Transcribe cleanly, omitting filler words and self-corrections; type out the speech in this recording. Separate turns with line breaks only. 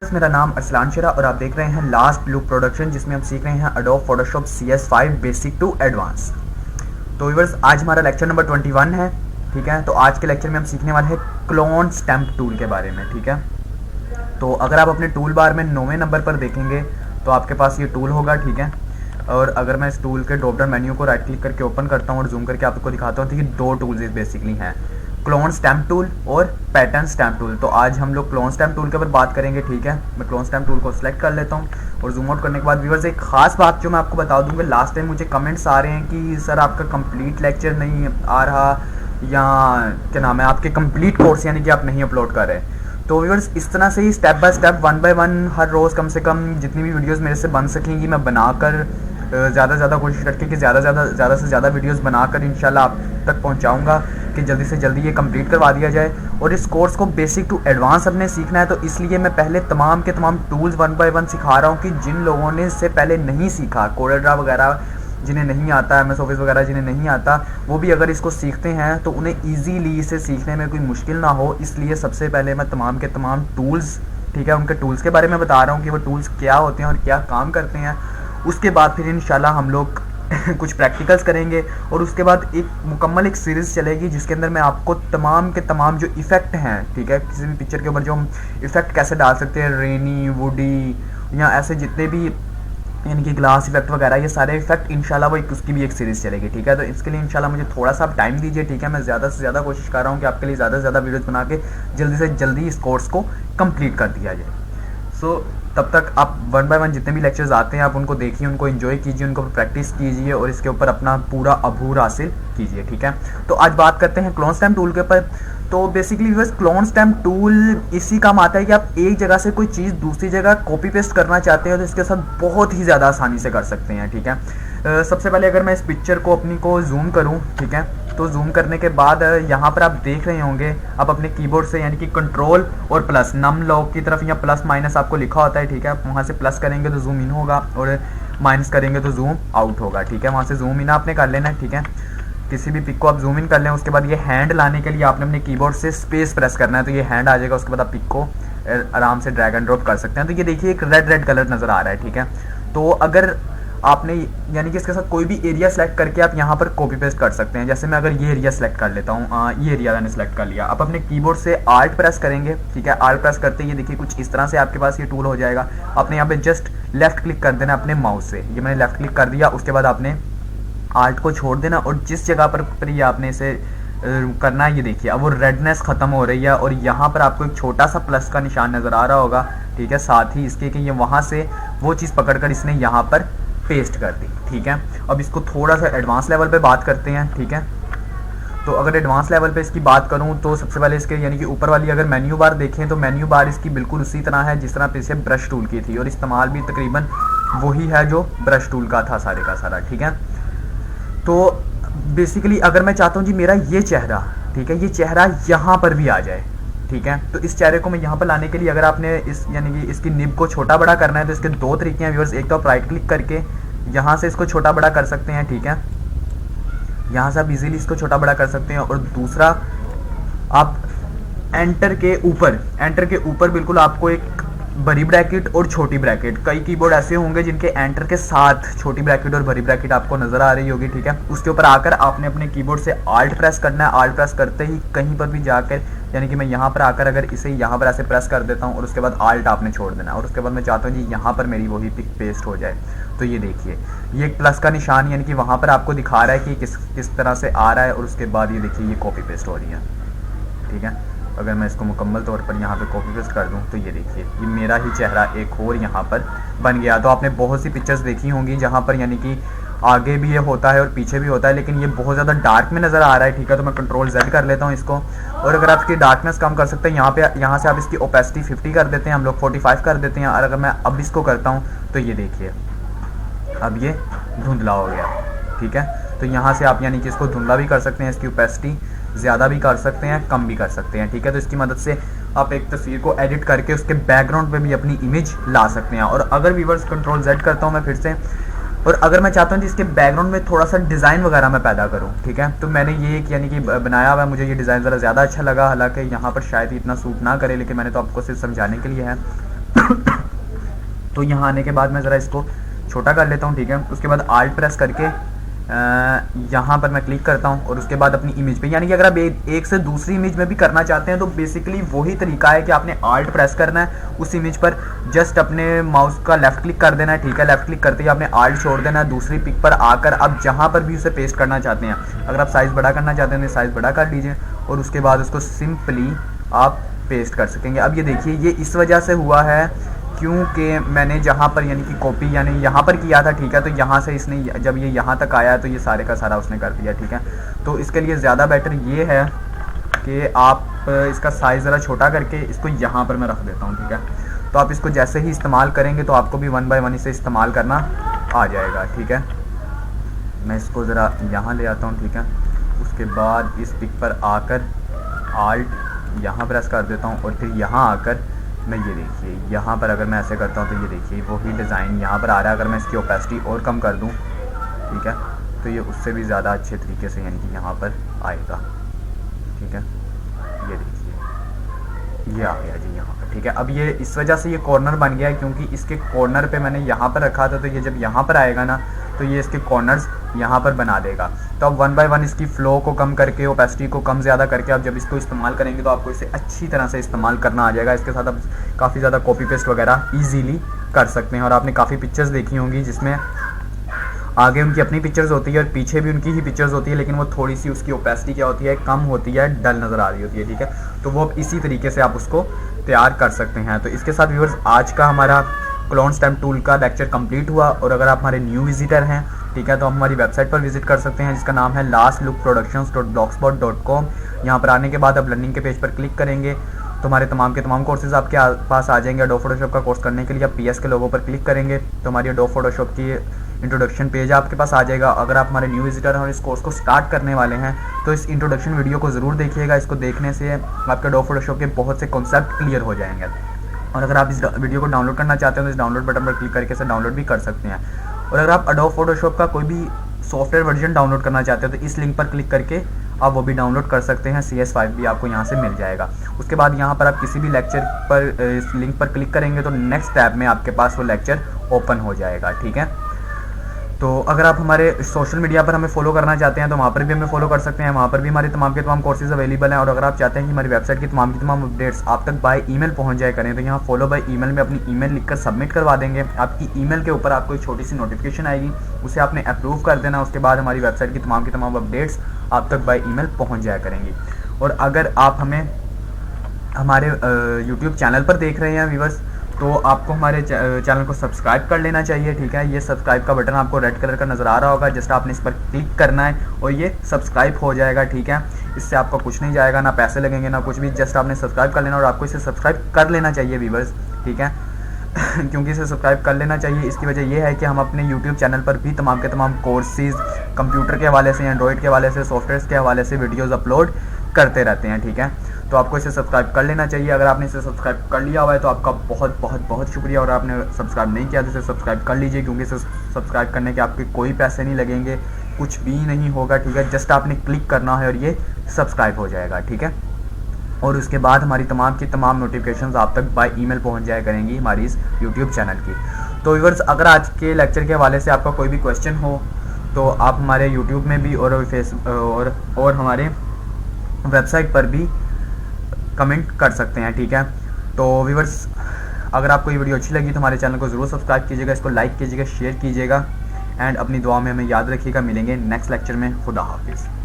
मेरा नाम अरसलान शेरा और आप देख रहे हैं लास्ट लुक प्रोडक्शन, जिसमें हम सीख रहे हैं Adobe Photoshop CS5 basic to advance. तो व्यूअर्स, आज हमारा लेक्चर नंबर 21 है। ठीक है, तो आज के लेक्चर में हम सीखने वाले हैं क्लोन स्टैम्प टूल के बारे में। ठीक है, तो अगर आप अपने टूल बार में 9वें नंबर पर देखेंगे तो आपके पास ये टूल होगा। ठीक है, और अगर मैं इस टूल के ड्रॉप डाउन मेन्यू को राइट क्लिक करके ओपन करता हूँ और जूम करके आपको दिखाता हूँ, तो ये दो टूल्स बेसिकली हैं, क्लोन स्टैम्प टूल और पैटर्न स्टैम्प टूल। तो आज हम लोग क्लोन स्टैम्प टूल के ऊपर बात करेंगे। ठीक है, मैं क्लोन स्टैम्प टूल को सिलेक्ट कर लेता हूँ और जूम आउट करने के बाद व्यूअर्स एक खास बात जो मैं आपको बता दूंगा, लास्ट टाइम मुझे कमेंट्स आ रहे हैं कि सर आपका कंप्लीट लेक्चर नहीं आ रहा, या क्या नाम है, आपके कंप्लीट कोर्स यानी कि आप नहीं अपलोड कर रहे। तो व्यूअर्स, इस तरह से ही स्टेप बाय स्टेप 1 बाय 1 हर रोज़ कम से कम जितनी भी वीडियोस मेरे से बन सकेंगी मैं बनाकर ज़्यादा से ज़्यादा कोशिश करके कि ज़्यादा से ज़्यादा वीडियोस बनाकर इंशाल्लाह आप तक पहुंचाऊंगा कि जल्दी से जल्दी ये कंप्लीट करवा दिया जाए। और इस कोर्स को बेसिक टू एडवांस अपने सीखना है, तो इसलिए मैं पहले तमाम के तमाम टूल्स 1 बाय 1 सिखा रहा हूँ कि जिन लोगों ने इससे पहले नहीं सीखा, कोरेड्रा वगैरह जिन्हें नहीं आता, MS ऑफिस वगैरह जिन्हें नहीं आता, वो भी अगर इसको सीखते हैं तो उन्हें ईजीली इसे सीखने में कोई मुश्किल ना हो। इसलिए सबसे पहले मैं तमाम के तमाम टूल्स, ठीक है, उनके टूल्स के बारे में बता रहा हूँ कि वो टूल्स क्या होते हैं और क्या काम करते हैं। उसके बाद फिर इंशाल्लाह हम लोग कुछ प्रैक्टिकल्स करेंगे और उसके बाद एक मुकम्मल एक सीरीज़ चलेगी जिसके अंदर मैं आपको तमाम के तमाम जो इफ़ेक्ट हैं, ठीक है, किसी भी पिक्चर के ऊपर जो हम इफ़ेक्ट कैसे डाल सकते हैं, रेनी, वुडी या ऐसे जितने भी यानी कि ग्लास इफेक्ट वगैरह, ये सारे इफेक्ट इंशाल्लाह वो उसकी भी एक सीरीज़ चलेगी। ठीक है, तो इसके लिए इंशाल्लाह मुझे थोड़ा सा टाइम दीजिए। ठीक है, मैं ज़्यादा से ज़्यादा कोशिश कर रहा हूँ कि आपके लिए ज़्यादा से ज़्यादा वीडियोज़ बना के जल्दी से जल्दी इस कोर्स को कंप्लीट कर दिया जाए। सो तब तक आप 1 बाय 1 जितने भी लेक्चर्स आते हैं आप उनको देखिए, उनको एंजॉय कीजिए, उनको प्रैक्टिस कीजिए और इसके ऊपर अपना पूरा अबूर हासिल कीजिए। ठीक है, तो आज बात करते हैं क्लोन स्टैम्प टूल के ऊपर। तो बेसिकली बस क्लोन स्टैम्प टूल इसी काम आता है कि आप एक जगह से कोई चीज़ दूसरी जगह कॉपी पेस्ट करना चाहते हैं तो इसके साथ बहुत ही ज़्यादा आसानी से कर सकते हैं। ठीक है, सबसे पहले अगर मैं इस पिक्चर को अपनी को जूम करूँ, ठीक है, तो जूम करने के बाद यहाँ पर आप देख रहे होंगे, आप अपने कीबोर्ड से यानी कि कंट्रोल और प्लस नम लॉक की तरफ या प्लस माइनस आपको लिखा होता है। ठीक है, वहाँ से प्लस करेंगे तो जूम इन होगा और माइनस करेंगे तो जूम आउट होगा। ठीक है, वहाँ से जूम इन आपने कर लेना है। ठीक है, किसी भी पिक को आप जूम इन कर लें, उसके बाद ये हैंड लाने के लिए आपने अपने कीबोर्ड से स्पेस प्रेस करना है, तो ये हैंड आ जाएगा। उसके बाद आप पिक को आराम से ड्रैग एंड ड्रॉप कर सकते हैं। तो ये देखिए एक रेड कलर नज़र आ रहा है। ठीक है, तो अगर आपने यानी कि इसके साथ कोई भी एरिया सेलेक्ट करके आप यहाँ पर कॉपी पेस्ट कर सकते हैं। जैसे मैं अगर ये एरिया सेलेक्ट कर लेता हूँ, ये एरिया मैंने सेलेक्ट कर लिया, आप अपने कीबोर्ड से आल्ट प्रेस करेंगे। ठीक है, आल्ट प्रेस करते ही ये देखिए कुछ इस तरह से आपके पास ये टूल हो जाएगा। आपने यहाँ पे जस्ट लेफ्ट क्लिक कर देना अपने माउस से, ये मैंने लेफ्ट क्लिक कर दिया। उसके बाद आपने आर्ट को छोड़ देना और जिस जगह पर ये आपने इसे करना है, ये देखिए अब वो रेडनेस ख़त्म हो रही है और यहाँ पर आपको एक छोटा सा प्लस का निशान नज़र आ रहा होगा। ठीक है, साथ ही इसके कि ये वहाँ से वो चीज़ पकड़कर इसने यहाँ पर पेस्ट कर दी। ठीक है, अब इसको थोड़ा सा एडवांस लेवल पे बात करते हैं। ठीक है, तो अगर एडवांस लेवल पे इसकी बात करूं तो सबसे पहले इसके यानी कि ऊपर वाली अगर मेन्यू बार देखें तो मेन्यू बार इसकी बिल्कुल उसी तरह है जिस तरह पीछे ब्रश टूल की थी और इस्तेमाल भी तकरीबन वही है जो ब्रश टूल का था सारे का सारा। ठीक है, तो बेसिकली अगर मैं चाहता हूँ जी मेरा ये चेहरा, ठीक है, ये चेहरा यहाँ पर भी आ जाए। ठीक है, तो इस चेहरे को मैं यहाँ पर लाने के लिए अगर आपने इस यानी कि इसकी निब को छोटा बड़ा करना है तो इसके दो तरीके हैं व्यूअर्स। एक तो आप राइट क्लिक करके यहाँ से इसको छोटा बड़ा कर सकते हैं। ठीक है, यहाँ से आप इजीली इसको छोटा बड़ा कर सकते हैं और दूसरा आप एंटर के ऊपर बिल्कुल आपको एक बड़ी ब्रैकेट और छोटी ब्रैकेट, कई कीबोर्ड ऐसे होंगे जिनके एंटर के साथ छोटी ब्रैकेट और बड़ी ब्रैकेट आपको नजर आ रही होगी। ठीक है, उसके ऊपर आकर आपने अपने कीबोर्ड से आल्ट प्रेस करना है। आल्ट प्रेस करते ही कहीं पर भी जाकर यानी कि मैं यहाँ पर आकर अगर इसे यहाँ पर ऐसे प्रेस कर देता हूँ और उसके बाद आल्ट आपने छोड़ देना और उसके बाद मैं चाहता हूँ जी यहाँ पर मेरी वही पिक पेस्ट हो जाए, तो ये देखिए ये एक प्लस का निशान यानी कि वहाँ पर आपको दिखा रहा है कि किस तरह से आ रहा है और उसके बाद ये देखिए ये कॉपी पेस्ट हो रही है। ठीक है, अगर मैं इसको मुकम्मल तौर पर यहाँ पे कॉपी पेस्ट कर दूँ तो ये देखिए ये मेरा ही चेहरा एक और यहाँ पर बन गया। तो आपने बहुत सी पिक्चर्स देखी होंगी जहाँ पर यानी कि आगे भी ये होता है और पीछे भी होता है, लेकिन ये बहुत ज़्यादा डार्क में नज़र आ रहा है। ठीक है, तो मैं कंट्रोल Z कर लेता हूँ इसको और अगर आप इसकी डार्कनेस कम कर सकते हैं यहाँ से आप इसकी ओपेसिटी 50 कर देते हैं, हम लोग 45 कर देते हैं। और अगर मैं अब इसको करता हूँ तो ये देखिए अब ये धुंधला हो गया। ठीक है, तो यहाँ से आप यानी कि इसको धुंधला भी कर सकते हैं, इसकी ओपेसिटी ज़्यादा भी कर सकते हैं, कम भी कर सकते हैं। ठीक है, तो इसकी मदद से आप एक तस्वीर को एडिट करके उसके बैकग्राउंड पे भी अपनी इमेज ला सकते हैं। और अगर व्यूअर्स कंट्रोल Z करता हूँ मैं फिर से, और अगर मैं चाहता हूँ कि इसके बैकग्राउंड में थोड़ा सा डिज़ाइन वगैरह मैं पैदा करूँ, ठीक है, तो मैंने ये एक यानी कि बनाया हुआ है, मुझे ये डिज़ाइन ज़रा ज़्यादा अच्छा लगा, हालांकि यहाँ पर शायद इतना सूट ना करे, लेकिन मैंने तो आपको सिर्फ समझाने के लिए है। तो यहाँ आने के बाद मैं ज़रा इसको छोटा कर लेता हूँ, ठीक है। उसके बाद आल्ट प्रेस करके यहाँ पर मैं क्लिक करता हूँ और उसके बाद अपनी इमेज पे, यानी कि अगर आप एक से दूसरी इमेज में भी करना चाहते हैं तो बेसिकली वही तरीका है कि आपने आल्ट प्रेस करना है, उस इमेज पर जस्ट अपने माउस का लेफ्ट क्लिक कर देना है, ठीक है। लेफ्ट क्लिक करते ही आपने आल्ट छोड़ देना है, दूसरी पिक पर आकर आप जहाँ पर भी उसे पेस्ट करना चाहते हैं, अगर आप साइज़ बड़ा करना चाहते हैं तो साइज़ बड़ा कर लीजिए और उसके बाद उसको सिंपली आप पेस्ट कर सकेंगे। अब ये देखिए, ये इस वजह से हुआ है क्योंकि मैंने जहाँ पर यानी कि कॉपी यानी यहाँ पर किया था, ठीक है। तो यहाँ से इसने जब ये यहाँ तक आया तो ये सारे का सारा उसने कर दिया, ठीक है। तो इसके लिए ज़्यादा बेटर ये है कि आप इसका साइज़ ज़रा छोटा करके इसको यहाँ पर मैं रख देता हूँ, ठीक है। तो आप इसको जैसे ही इस्तेमाल करेंगे तो आपको भी 1 बाय 1 इसे इस्तेमाल करना आ जाएगा, ठीक है। मैं इसको ज़रा यहाँ ले आता हूँ, ठीक है। उसके बाद इस पिक पर आकर आल्ट यहाँ प्रेस कर देता हूँ और फिर यहाँ आकर मैं ये देखिए यहाँ पर अगर मैं ऐसे करता हूँ तो ये देखिए वही डिज़ाइन यहाँ पर आ रहा है। अगर मैं इसकी ओपेसिटी और कम कर दूँ, ठीक है, तो ये उससे भी ज़्यादा अच्छे तरीके से यानी कि यहाँ पर आएगा, ठीक है। ये देखिए ये आ गया जी यहाँ पर, ठीक है। अब ये इस वजह से ये कॉर्नर बन गया है क्योंकि इसके कॉर्नर पे मैंने यहाँ पर रखा था, तो ये जब यहाँ पर आएगा ना तो ये इसके कॉर्नर्स यहाँ पर बना देगा। तो अब 1 बाय 1 इसकी फ़्लो को कम करके, ओपेसिटी को कम ज़्यादा करके आप जब इसको इस्तेमाल करेंगे तो आपको इसे अच्छी तरह से इस्तेमाल करना आ जाएगा। इसके साथ आप काफ़ी ज़्यादा कॉपी पेस्ट वगैरह ईजीली कर सकते हैं। और आपने काफ़ी पिक्चर्स देखी होंगी जिसमें आगे उनकी अपनी पिक्चर्स होती है और पीछे भी उनकी ही पिक्चर्स होती है, लेकिन वो थोड़ी सी उसकी ओपेसिटी क्या होती है, कम होती है, डल नज़र आ रही होती है, ठीक है। तो वो इसी तरीके से आप उसको तैयार कर सकते हैं। तो इसके साथ व्यूअर्स आज का हमारा क्लोन स्टैम्प टूल का लेक्चर कंप्लीट हुआ। और अगर आप हमारे न्यू विजिटर हैं, ठीक है, तो हमारी वेबसाइट पर विजिट कर सकते हैं जिसका नाम है lastlookproductions.blogspot.com। यहाँ पर आने के बाद आप लर्निंग के पेज पर क्लिक करेंगे तो हमारे तमाम के तमाम कोर्सेज आपके पास आ जाएंगे। एडोब फोटोशॉप का कोर्स करने के लिए आप PS के लोगों पर क्लिक करेंगे तो हमारी एडोब फोटोशॉप की इंट्रोडक्शन पेज आपके पास आ जाएगा। अगर आप हमारे न्यू विजिटर हैं और इस कोर्स को स्टार्ट करने वाले हैं तो इस इंट्रोडक्शन वीडियो को ज़रूर देखिएगा। इसको देखने से आपके एडोब फोटोशॉप के बहुत से कॉन्सेप्ट क्लियर हो जाएंगे। और अगर आप इस वीडियो को डाउनलोड करना चाहते हैं तो इस डाउनलोड बटन पर क्लिक करके इसे डाउनलोड भी कर सकते हैं। और अगर आप एडोब फोटोशॉप का कोई भी सॉफ्टवेयर वर्जन डाउनलोड करना चाहते हो तो इस लिंक पर क्लिक करके आप वो भी डाउनलोड कर सकते हैं। CS5 भी आपको यहाँ से मिल जाएगा। उसके बाद यहाँ पर आप किसी भी लेक्चर पर इस लिंक पर क्लिक करेंगे तो नेक्स्ट टैब में आपके पास वो लेक्चर ओपन हो जाएगा, ठीक है। तो अगर आप हमारे सोशल मीडिया पर हमें फॉलो करना चाहते हैं तो वहाँ पर भी हमें फॉलो कर सकते हैं। वहाँ पर भी हमारे तमाम के तमाम कोर्सेज अवेलेबल हैं। और अगर आप चाहते हैं कि हमारी वेबसाइट की तमाम अपडेट्स आप तक बाय ईमेल पहुँच जाए करें तो यहाँ फॉलो बाय ईमेल में अपनी ईमेल लिखकर सबमिट करवा देंगे। आपकी ईमेल के ऊपर आपको एक छोटी सी नोटिफिकेशन आएगी, उसे आपने अप्रूव कर देना। उसके बाद हमारी वेबसाइट की तमाम अपडेट्स आप तक बाय ईमेल पहुँच जाया करेंगी। और अगर आप हमें हमारे यूट्यूब चैनल पर देख रहे हैं व्यूअर्स तो आपको हमारे चैनल को सब्सक्राइब कर लेना चाहिए, ठीक है। ये सब्सक्राइब का बटन आपको रेड कलर का नज़र आ रहा होगा, जस्ट आपने इस पर क्लिक करना है और ये सब्सक्राइब हो जाएगा, ठीक है। इससे आपका कुछ नहीं जाएगा, ना पैसे लगेंगे ना कुछ भी, जस्ट आपने सब्सक्राइब कर लेना। और आपको इसे सब्सक्राइब कर लेना चाहिए व्यूअर्स, ठीक है क्योंकि इसे सब्सक्राइब कर लेना चाहिए। इसकी वजह यह है कि हम अपने यूट्यूब चैनल पर भी तमाम के तमाम कोर्सेज कंप्यूटर के हवाले से, एंड्रॉयड के हवाले से, सॉफ्टवेयर के हवाले से वीडियोज़ अपलोड करते रहते हैं, ठीक है। तो आपको इसे सब्सक्राइब कर लेना चाहिए। अगर आपने इसे सब्सक्राइब कर लिया हुआ है तो आपका बहुत बहुत बहुत शुक्रिया। और आपने सब्सक्राइब नहीं किया तो इसे सब्सक्राइब कर लीजिए, क्योंकि इसे सब्सक्राइब करने के आपके कोई पैसे नहीं लगेंगे, कुछ भी नहीं होगा, ठीक है। जस्ट आपने क्लिक करना है और ये सब्सक्राइब हो जाएगा, ठीक है। और उसके बाद हमारी तमाम नोटिफिकेशंस आप तक बाय ईमेल पहुंच जाया करेंगी हमारी इस यूट्यूब चैनल की। तो व्यूअर्स, अगर आज के लेक्चर के हवाले से आपका कोई भी क्वेश्चन हो तो आप हमारे यूट्यूब में भी और हमारे वेबसाइट पर भी कमेंट कर सकते हैं, ठीक है। तो व्यूअर्स, अगर आपको ये वीडियो अच्छी लगी तो हमारे चैनल को ज़रूर सब्सक्राइब कीजिएगा, इसको लाइक कीजिएगा, शेयर कीजिएगा एंड अपनी दुआ में हमें याद रखिएगा। मिलेंगे नेक्स्ट लेक्चर में। खुदा हाफिज़।